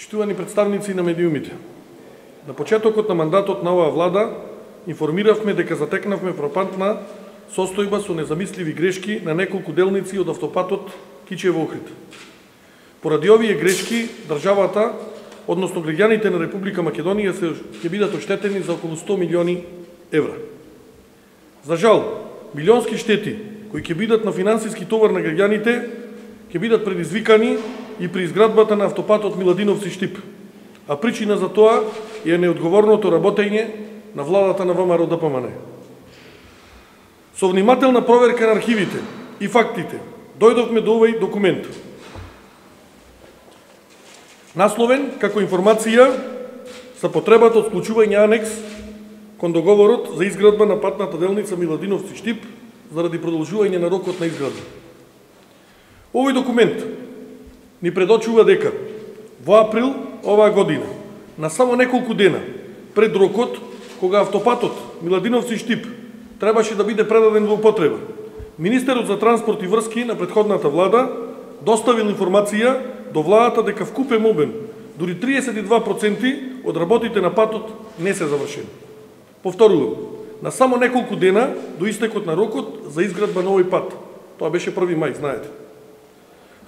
Почитувани представници на медиумите, на почетокот на мандатот на оваа влада информиравме дека затекнавме фрапантна состојба со незамисливи грешки на неколку делници од автопатот Кичево-Охрид. Поради овие грешки, државата, односно граѓаните на Република Македонија ќе бидат оштетени за околу 100 милиони евра. За жал, милионски штети кои ќе бидат на финансиски товар на граѓаните ќе бидат предизвикани и при изградбата на автопатот Миладиновци-Штип, а причина за тоа е неодговорното работење на владата на ВМРО-ДПМН. Со внимателна проверка на архивите и фактите дојдовме до овој документ, насловен како информација за потребата од склучување анекс кон договорот за изградба на патната делница Миладиновци-Штип заради продолжување на рокот на изградба. Овој документ ни предочува дека во април оваа година, на само неколку дена пред рокот кога автопатот Миладиновци-Штип требаше да биде предаден во употреба, министерот за транспорт и врски на претходната влада доставил информација до владата дека вкупен обем, дури 32% од работите на патот не се завршени. Повторувам, на само неколку дена до истекот на рокот за изградба на овој пат. Тоа беше 1 мај, знаете.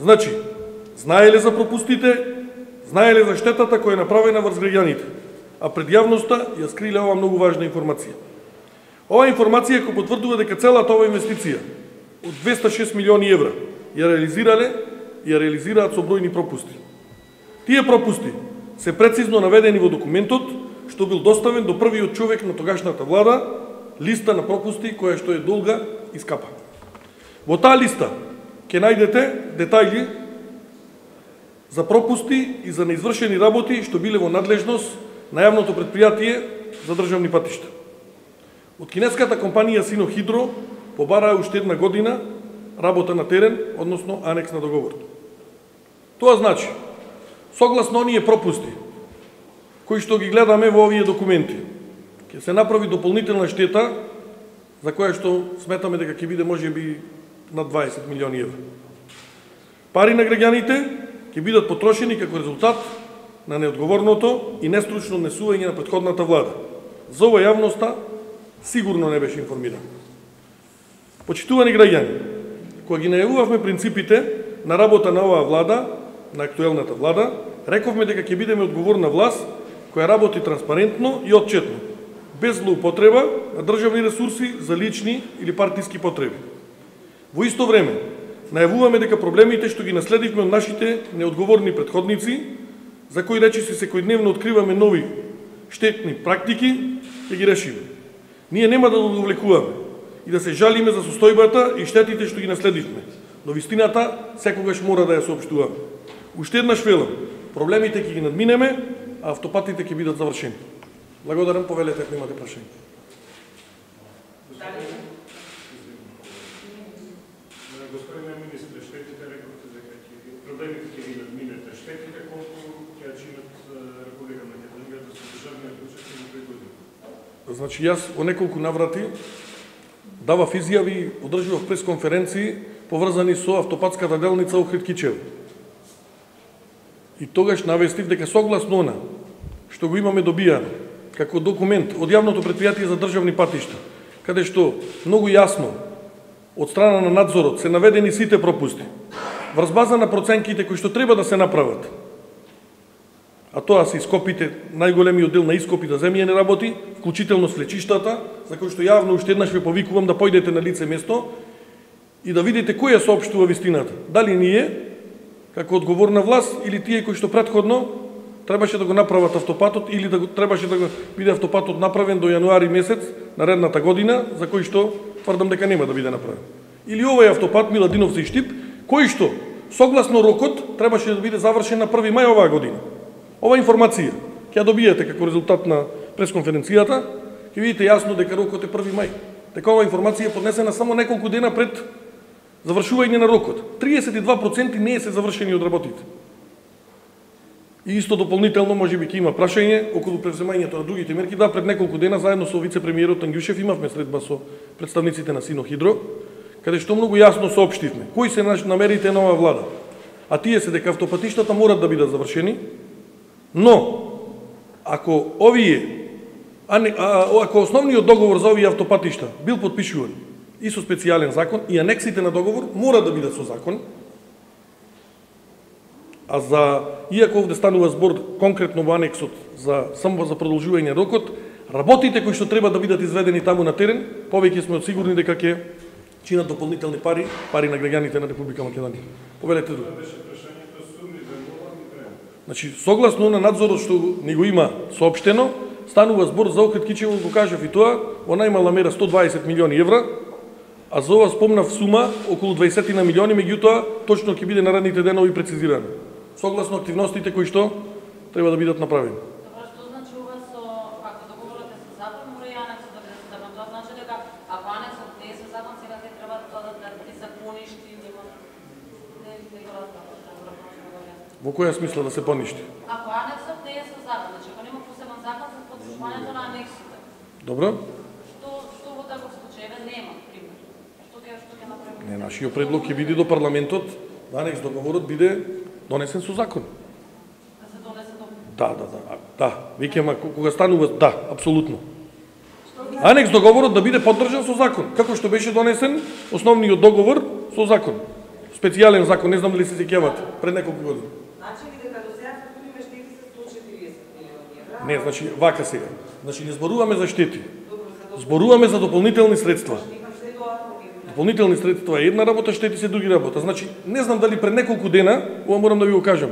Значи, знаеле за пропустите, знаеле за штетата која е направена врз граѓаните, а пред јавноста ја скриле ова многу важна информација. Оваа информација која потврдува дека целата ова инвестиција од 206 милиони евра ја реализираат со бројни пропусти. Тие пропусти се прецизно наведени во документот што бил доставен до првиот човек на тогашната влада, листа на пропусти која што е долга и скапа. Во таа листа ќе најдете детајли за пропусти и за неизвршени работи што биле во надлежност на јавното претпријатие за државни патишта. Од кинеската компанија Синохидро побараа уште една година работа на терен, односно анекс на договорот. Тоа значи, согласно оние пропусти кои што ги гледаме во овие документи, ќе се направи дополнителна штета за која што сметаме дека ќе биде можеби над 20 милиони евра. Пари на граѓаните ќе бидат потрошени како резултат на неодговорното и нестручно однесување на претходната влада. За ова јавноста сигурно не беше информирана. Почитувани граѓани, кога ги најавувавме принципите на работа на оваа влада, на актуелната влада, рековме дека ќе бидеме одговорна власт која работи транспарентно и отчетно, без злоупотреба на државни ресурси за лични или партиски потреби. Во исто време, најавуваме дека проблемите што ги наследивме од нашите неодговорни претходници, за кои речиси секојдневно откриваме нови штетни практики, ќе ги решиме. Ние нема да удовлекуваме и да се жалиме за состојбата и штетите што ги наследивме, но вистината секогаш мора да ја соопштуваме. Уште еднаш велам, проблемите ќе ги надминеме, а автопатите ќе бидат завршени. Благодарам, повелете ако имате прашање. Господине министре, штетите рековте дека проблемите ќе ги надминете. Штетите колку ќе чинат Република Македонија да се државниот бюџет во 3 години? Значи, јас во неколку наврати давав изјави и одржував пресконференции поврзани со автопатската делница Охрид-Кичево. И тогаш навестив дека согласно она што го имаме добијано како документ од јавното претпријатие за државни патишта, каде што многу јасно од страна на надзорот се наведени сите пропусти, врз база на проценките кои што треба да се направат, а тоа се ископите, најголемиот дел на ископите земја не работи, вклучително слечиштата, за кои што јавно уште еднаш ве повикувам да појдете на лице место и да видите кој ја соопштува вистината. Дали ние, како одговорна власт, или тие кои што претходно требаше да го направат автопатот, или да требаше да го биде автопатот направен до јануари месец наредната година, за кој што тврдам дека нема да биде направен. Или овој автопат Миладиновци-Штип, кој што согласно рокот требаше да биде завршен на 1 мај оваа година. Ова информација ќе ја добиете како резултат на пресконференцијата, ќе видите јасно дека рокот е 1 мај. Дека ова информација е поднесена само неколку дена пред завршување на рокот. 32% не се завршени од работите. И исто дополнително можеби ќе има прашање околу превземањето на другите мерки. Да, пред неколку дена заедно со вице-премиерот Ангјушев имавме средба со представниците на Синохидро, каде што многу јасно соопштивме кои се намерите на оваа влада. А тие се дека автопатиштата морат да бидат завршени, Но ако ако основниот договор за овие автопатишта бил подпишуван и со специјален закон, и анексите на договор мора да бидат со закон, иако овде станува збор конкретно во анексот само за продолжување рокот, работите кои што треба да бидат изведени таму на терен, повеќе сме сигурни дека ќе чинат дополнителни пари на граѓаните на Република Македонија. Повелете друго. Значи, согласно на надзорот што ни го има соопштено, станува збор за Охрид Кичево, го кажав и тоа, во најмала мера 120 милиони евра, а за ова спомнав сума околу 20 на милиони, меѓутоа точно ќе биде наредните денови прецизирано, согласно активностите кои што треба да бидат направени. Добро, што значи ова со ако договорот е со закон, мора и анексот да биде составен. Тоа значи дека ако анексот не е со закон, сега ќе треба тоа да се поништи, Во која смисла да се поништи? Ако анексот не е со закон, значи ако нема посебен закон за подпишувањето на анексите. Добро. Што во таков случај нема, пример. Што ќе направиме? Не, нашиот предлог ќе биде до парламентот, да анекс договорот биде донесен со закон. Да се донесе до... Да, викаме кога станува, да, апсолутно. Анекс договорот да биде поддржан со закон, како што беше донесен основниот договор со закон. Специјален закон, не знам дали се сеќавате, пред неколку години. Значи ли дека до сега структуриме штети се 140 милиони евра? Не, значи вака сега. Значи не зборуваме за штети. Зборуваме за дополнителни средства. Дополнителни средства е една работа, штети се други работа. Значи не знам дали пред неколку дена, ова морам да ви го кажам,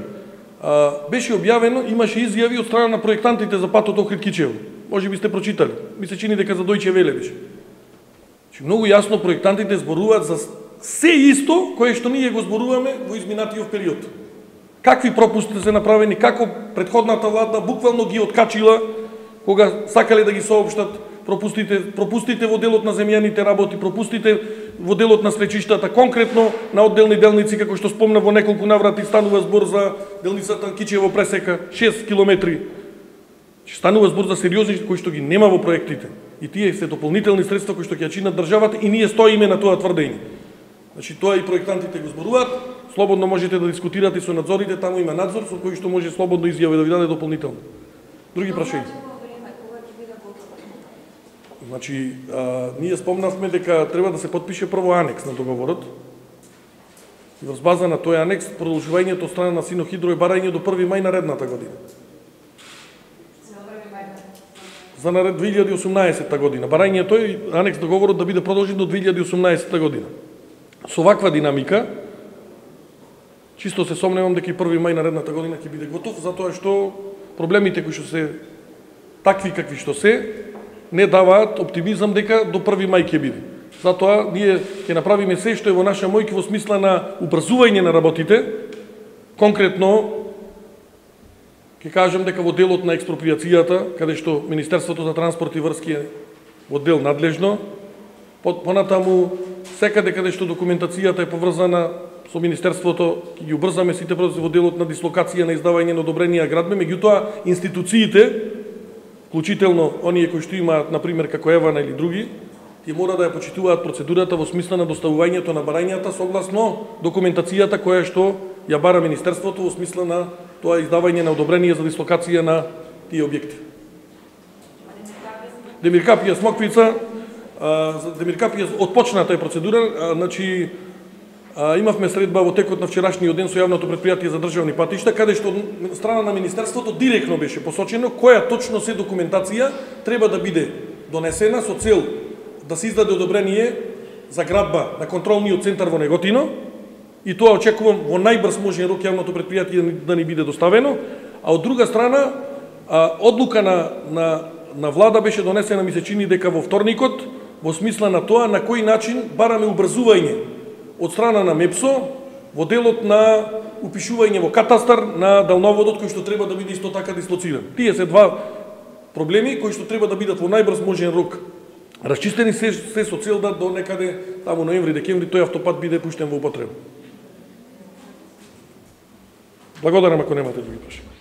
беше објавено, имаше изјави од страна на проектантите за патот Охрид Кичево. Може би сте прочитали. Ми се чини дека за Дојче Веле беше. Значи многу јасно проектантите зборуваат за се исто кое што ние го зборуваме во изминатиот период. Какви пропусти се направени, како претходната влада буквално ги откачила кога сакале да ги соопштат пропустите во делот на земјаните работи, пропустите во делот на свлечиштата, конкретно на одделни делници, како што спомна во неколку наврати, станува збор за делницата Кичево пресека 6 километри. Станува збор за сериозни кои што ги нема во проектите. И тие се дополнителни средства кои што ќе чинат државата и ние стоиме на тоа тврдење. Значи тоа и проектантите го зборуваат, слободно можете да дискутирате со надзорите, таму има надзор со кој што може слободно изјави да ви даде дополнително. Други прашања? Значи, ние спомнавме дека треба да се подпише прво анекс на договорот. И врз база на тој анекс, продолжувањето од страна на Синохидро е барање до 1 мај наредната година. За наред 2018 година. Барање тој анекс договорот да биде продолжен до 2018 година. Со ваква динамика, чисто се сомневам дека и 1 мај наредната година ќе биде готов, затоа што проблемите кои што се такви какви што се, не даваат оптимизам дека до 1 мај ќе биде. Затоа ние ќе направиме се што е во наша моќ во смисла на убрзување на работите. Конкретно ќе кажам дека во делот на експроприацијата, каде што Министерството за транспорт и врски е во дел надлежно, понатаму секаде каде што документацијата е поврзана со Министерството, ќе ги убрзаме сите процеси во делот на дислокација на издавање на одобренија градбе, меѓутоа институциите, вклучително оние кои што имаат, например, како Евана или други, тие мора да ја почитуваат процедурата во смисла на доставувањето на барањата согласно документацијата која што ја бара Министерството во смисла на тоа издавање на одобрение за дислокација на тие објекти. Демиркапија Смоквица, за Демиркапија отпочната е процедура, значи имавме средба во текот на вчерашниот ден со јавното претпријатие за државни патишта, каде што од страна на Министерството директно беше посочено која точно се документација треба да биде донесена со цел да се издаде одобрение за градба на контролниот центар во Неготино, и тоа очекувам во најбрз можен рок јавното претпријатие да ни биде доставено, а од друга страна одлука на влада беше донесена, ми се чини дека во вторникот, во смисла на тоа на кој начин бараме убрзување од страна на МЕПСО во делот на упишување во катастар на далноводот кој што треба да биде исто така дислоциран. Тие се два проблеми кои што треба да бидат во најбрз можен рок расчистени, се со цел да до некаде таму ноември-декември тој автопат биде пуштен во употреба. Благодарам ако немате други прашања.